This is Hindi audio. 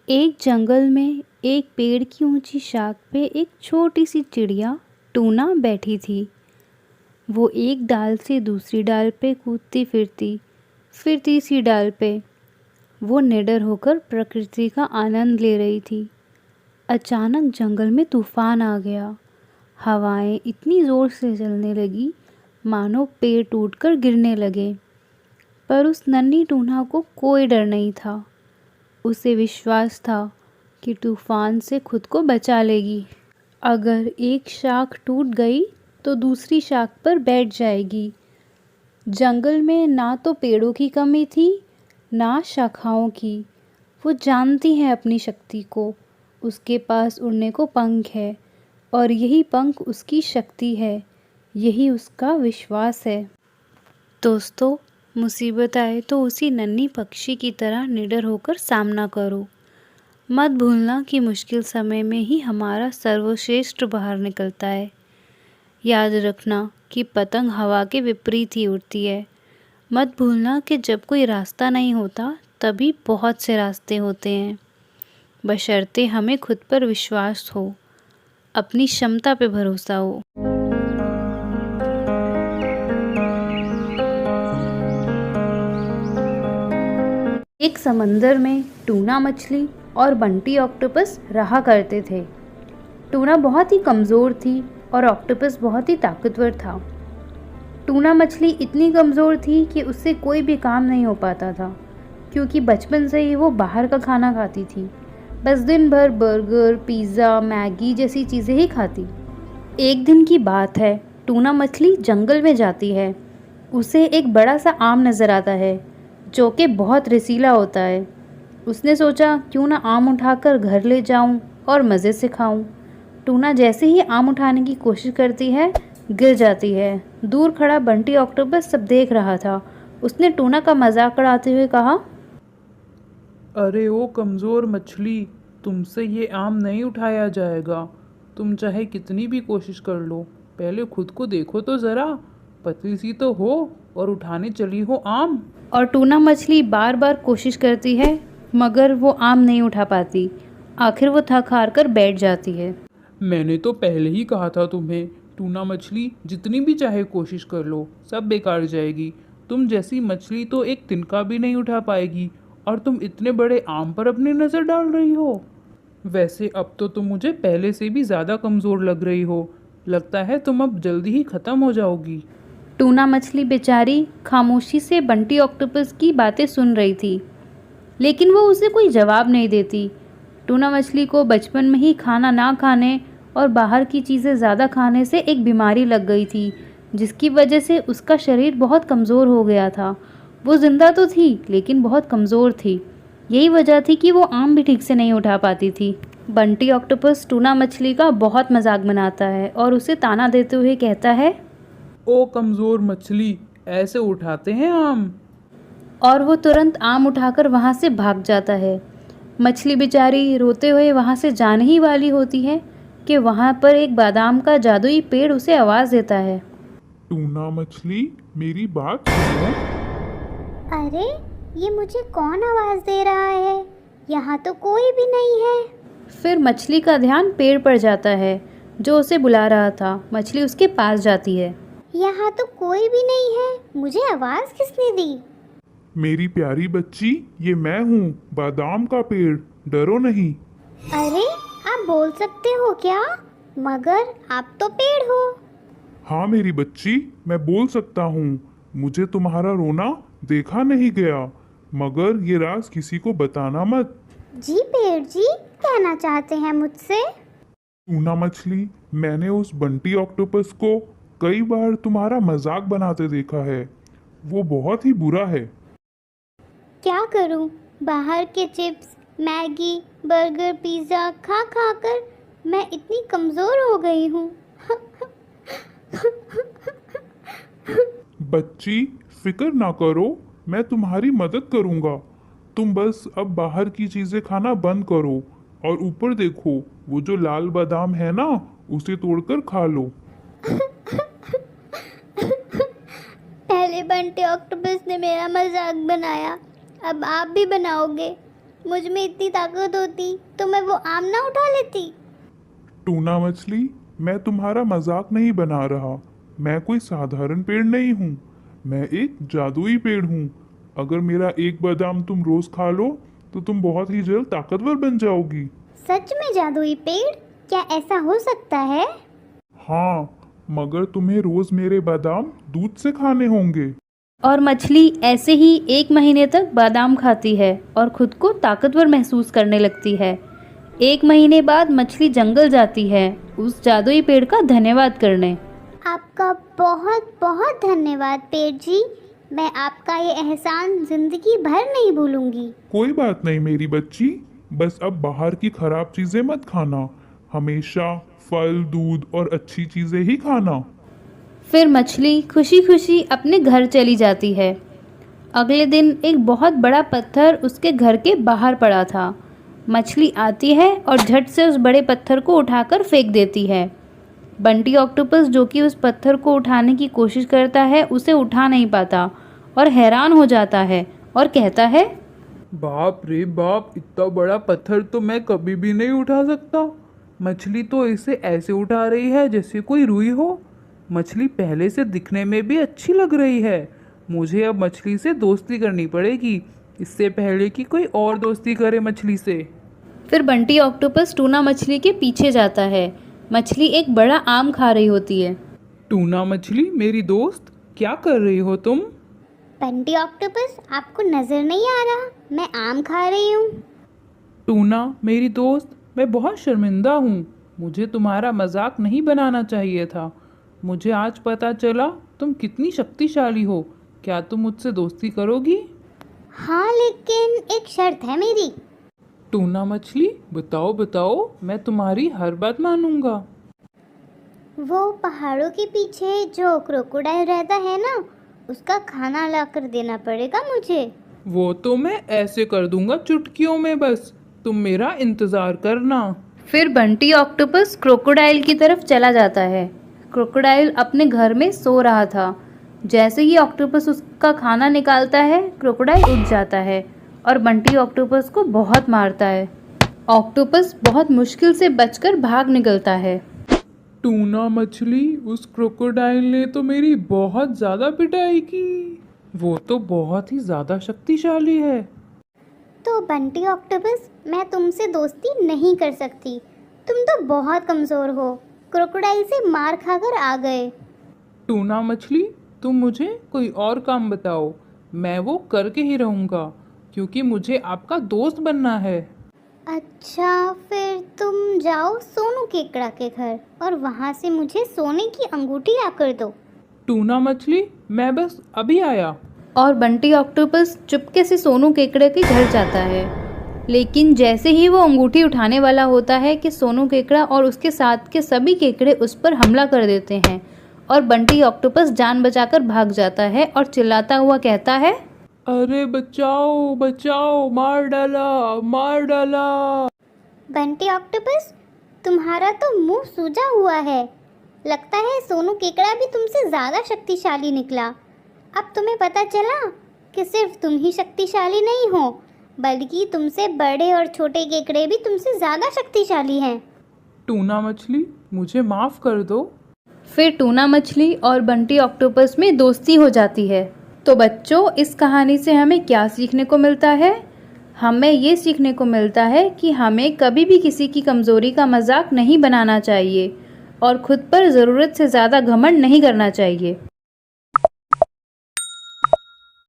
एक जंगल में एक पेड़ की ऊंची शाख पे एक छोटी सी चिड़िया टूना बैठी थी। वो एक डाल से दूसरी डाल पे कूदती फिरती, फिर तीसरी डाल पे। वो निडर होकर प्रकृति का आनंद ले रही थी। अचानक जंगल में तूफान आ गया। हवाएं इतनी ज़ोर से चलने लगी मानो पेड़ टूटकर गिरने लगे। पर उस नन्ही टूना को कोई डर नहीं था। उसे विश्वास था कि तूफान से खुद को बचा लेगी। अगर एक शाख टूट गई तो दूसरी शाख पर बैठ जाएगी। जंगल में ना तो पेड़ों की कमी थी, ना शाखाओं की। वो जानती है अपनी शक्ति को। उसके पास उड़ने को पंख है और यही पंख उसकी शक्ति है। यही उसका विश्वास है। दोस्तों, मुसीबत आए तो उसी नन्ही पक्षी की तरह निडर होकर सामना करो। मत भूलना कि मुश्किल समय में ही हमारा सर्वश्रेष्ठ बाहर निकलता है। याद रखना कि पतंग हवा के विपरीत ही उड़ती है। मत भूलना कि जब कोई रास्ता नहीं होता तभी बहुत से रास्ते होते हैं, बशर्ते हमें खुद पर विश्वास हो, अपनी क्षमता पे भरोसा हो। एक समंदर में टूना मछली और बंटी ऑक्टोपस रहा करते थे। टूना बहुत ही कमज़ोर थी और ऑक्टोपस बहुत ही ताकतवर था। टूना मछली इतनी कमज़ोर थी कि उससे कोई भी काम नहीं हो पाता था, क्योंकि बचपन से ही वो बाहर का खाना खाती थी। बस दिन भर बर्गर, पिज़्ज़ा, मैगी जैसी चीज़ें ही खाती। एक दिन की बात है, टूना मछली जंगल में जाती है। उसे एक बड़ा सा आम नज़र आता है जो कि बहुत रसीला होता है। उसने सोचा क्यों ना आम उठाकर घर ले जाऊं और मज़े से खाऊं। टूना जैसे ही आम उठाने की कोशिश करती है, गिर जाती है। दूर खड़ा बंटी ऑक्टोपस सब देख रहा था। उसने टूना का मजाक उड़ाते हुए कहा, अरे ओ कमज़ोर मछली, तुमसे ये आम नहीं उठाया जाएगा। तुम चाहे कितनी भी कोशिश कर लो, पहले खुद को देखो तो ज़रा। पतली सी तो हो और उठाने चली हो आम। और टूना मछली बार बार कोशिश करती है मगर वो आम नहीं उठा पाती। आखिर वो थक हार कर बैठ जाती है। मैंने तो पहले ही कहा था तुम्हें, टूना मछली जितनी भी चाहे कोशिश कर लो, सब बेकार जाएगी। तुम जैसी मछली तो एक तिनका भी नहीं उठा पाएगी, और तुम इतने बड़े आम पर अपनी नज़र डाल रही हो। वैसे अब तो तुम मुझे पहले से भी ज़्यादा कमज़ोर लग रही हो। लगता है तुम अब जल्दी ही ख़त्म हो जाओगी। टूना मछली बेचारी खामोशी से बंटी ऑक्टोपस की बातें सुन रही थी, लेकिन वो उसे कोई जवाब नहीं देती। टूना मछली को बचपन में ही खाना ना खाने और बाहर की चीज़ें ज़्यादा खाने से एक बीमारी लग गई थी, जिसकी वजह से उसका शरीर बहुत कमज़ोर हो गया था। वो ज़िंदा तो थी लेकिन बहुत कमज़ोर थी। यही वजह थी कि वो आम भी ठीक से नहीं उठा पाती थी। बंटी ऑक्टोपस टूना मछली का बहुत मजाक बनाता है और उसे ताना देते हुए कहता है, ओ कमज़ोर मछली, ऐसे उठाते हैं आम? और वो तुरंत आम उठाकर वहाँ से भाग जाता है। मछली बेचारी रोते हुए वहाँ से जाने ही वाली होती है कि वहाँ पर एक बादाम का जादुई पेड़ उसे आवाज़ देता है। टूना मछली, मेरी बात सुनो। अरे, ये मुझे कौन आवाज़ दे रहा है? यहाँ तो कोई भी नहीं है। फिर मछली का ध्यान पेड़ पर जाता है जो उसे बुला रहा था। मछली उसके पास जाती है। यहाँ तो कोई भी नहीं है। मुझे आवाज़ किसने दी? मेरी प्यारी बच्ची, ये मैं हूँ, बादाम का पेड़। डरो नहीं। अरे, आप बोल सकते हो क्या? मगर आप तो पेड़ हो। हाँ मेरी बच्ची, मैं बोल सकता हूँ। मुझे तुम्हारा रोना देखा नहीं गया, मगर ये राज किसी को बताना मत। जी पेड़ जी, कहना चाहते हैं मुझसे? टूना मछली, मैंने उस बंटी ऑक्टोपस को कई बार तुम्हारा मजाक बनाते देखा है। वो बहुत ही बुरा है। क्या करूं? बाहर के चिप्स, मैगी, बर्गर, पिज़्ज़ा खा खा कर मैं इतनी कमज़ोर हो गई हूँ। बच्ची, फिक्र ना करो, मैं तुम्हारी मदद करूँगा। तुम बस अब बाहर की चीज़ें खाना बंद करो और ऊपर देखो, वो जो लाल बादाम है ना, उसे तोड़कर खा लो। पहले बंटी ऑक्टोपस ने मेरा मजाक बनाया, अब आप भी बनाओगे? मुझ में इतनी ताकत होती तो मैं वो आम ना उठा लेती। टूना मछली, मैं तुम्हारा मजाक नहीं बना रहा। मैं कोई साधारण पेड़ नहीं हूँ, मैं एक जादुई पेड़ हूँ। अगर मेरा एक बादाम तुम रोज खा लो तो तुम बहुत ही जल्द ताकतवर बन जाओगी। सच में जादुई पेड़? क्या ऐसा हो सकता है? हाँ, मगर तुम्हें रोज मेरे बादाम दूध से खाने होंगे। और मछली ऐसे ही 1 महीने तक बादाम खाती है और खुद को ताकतवर महसूस करने लगती है। 1 महीने बाद मछली जंगल जाती है उस जादुई पेड़ का धन्यवाद करने। आपका बहुत बहुत धन्यवाद पेड़ जी। मैं आपका ये एहसान जिंदगी भर नहीं भूलूंगी। कोई बात नहीं मेरी बच्ची, बस अब बाहर की खराब चीजें मत खाना। हमेशा फल, दूध और अच्छी चीजें ही खाना। फिर मछली खुशी खुशी अपने घर चली जाती है। अगले दिन एक बहुत बड़ा पत्थर उसके घर के बाहर पड़ा था। मछली आती है और झट से उस बड़े पत्थर को उठाकर फेंक देती है। बंटी ऑक्टोपस जो कि उस पत्थर को उठाने की कोशिश करता है उसे उठा नहीं पाता और हैरान हो जाता है और कहता है, बाप रे बाप, इतना बड़ा पत्थर तो मैं कभी भी नहीं उठा सकता। मछली तो इसे ऐसे उठा रही है जैसे कोई रुई हो। मछली पहले से दिखने में भी अच्छी लग रही है। मुझे अब मछली से दोस्ती करनी पड़ेगी, इससे पहले कि कोई और दोस्ती करे मछली से। फिर बंटी ऑक्टोपस टूना मछली के पीछे जाता है। मछली एक बड़ा आम खा रही होती है। टूना मछली मेरी दोस्त, क्या कर रही हो तुम? बंटी ऑक्टोपस, आपको नजर नहीं आ रहा मैं आम खा रही हूँ? टूना मेरी दोस्त, मैं बहुत शर्मिंदा हूँ। मुझे तुम्हारा मजाक नहीं बनाना चाहिए था। मुझे आज पता चला तुम कितनी शक्तिशाली हो। क्या तुम मुझसे दोस्ती करोगी? हाँ, लेकिन एक शर्त है मेरी। टूना मछली, बताओ बताओ, मैं तुम्हारी हर बात मानूंगा। वो पहाड़ों के पीछे जो क्रोकोडाइल रहता है ना, उसका खाना लाकर देना पड़ेगा मुझे। वो तो मैं ऐसे कर दूंगा चुटकियों में, बस तुम मेरा इंतजार करना। फिर बंटी ऑक्टोपस क्रोकोडाइल की तरफ चला जाता है। क्रोकोडाइल अपने घर में सो रहा था। जैसे ही ऑक्टोपस उसका खाना निकालता है, क्रोकोडाइल उठ जाता है और बंटी ऑक्टोपस को बहुत मारता है। ऑक्टोपस बहुत मुश्किल से बचकर भाग निकलता है। टूना मछली, उस क्रोकोडाइल ने तो मेरी बहुत ज़्यादा पिटाई की। वो तो बहुत ही ज़्यादा शक्तिशाली है। तो बंटी ऑक्टोपस, मैं तुमसे दोस्ती नहीं कर सकती। तुम तो बहुत कमज़ोर हो, क्रोकोडाइल से मार खाकर आ गए। टूना मछली, तुम मुझे कोई और काम बताओ, मैं वो करके ही रहूँगा, क्योंकि मुझे आपका दोस्त बनना है। अच्छा, फिर तुम जाओ सोनू केकड़ा के घर और वहाँ से मुझे सोने की अंगूठी लाकर दो। टूना मछली, मैं बस अभी आया। और बंटी ऑक्टोपस चुपके से सोनू केकड़े के घर जाता है। लेकिन जैसे ही वो अंगूठी उठाने वाला होता है कि सोनू केकड़ा और उसके साथ के सभी केकड़े उस पर हमला कर देते हैं और बंटी ऑक्टोपस जान बचाकर भाग जाता है और चिल्लाता हुआ कहता है, अरे बचाओ बचाओ, मार डाला मार डाला। बंटी ऑक्टोपस, तुम्हारा तो मुंह सूजा हुआ है। लगता है सोनू केकड़ा भी तुमसे ज़्यादा शक्तिशाली निकला। अब तुम्हें पता चला कि सिर्फ तुम ही शक्तिशाली नहीं हो, बल्कि तुमसे बड़े और छोटे केकड़े भी तुमसे ज़्यादा शक्तिशाली हैं। टूना मछली, मुझे माफ़ कर दो। फिर टूना मछली और बंटी ऑक्टोपस में दोस्ती हो जाती है। तो बच्चों, इस कहानी से हमें क्या सीखने को मिलता है? हमें ये सीखने को मिलता है कि हमें कभी भी किसी की कमज़ोरी का मजाक नहीं बनाना चाहिए और खुद पर ज़रूरत से ज़्यादा घमंड नहीं करना चाहिए।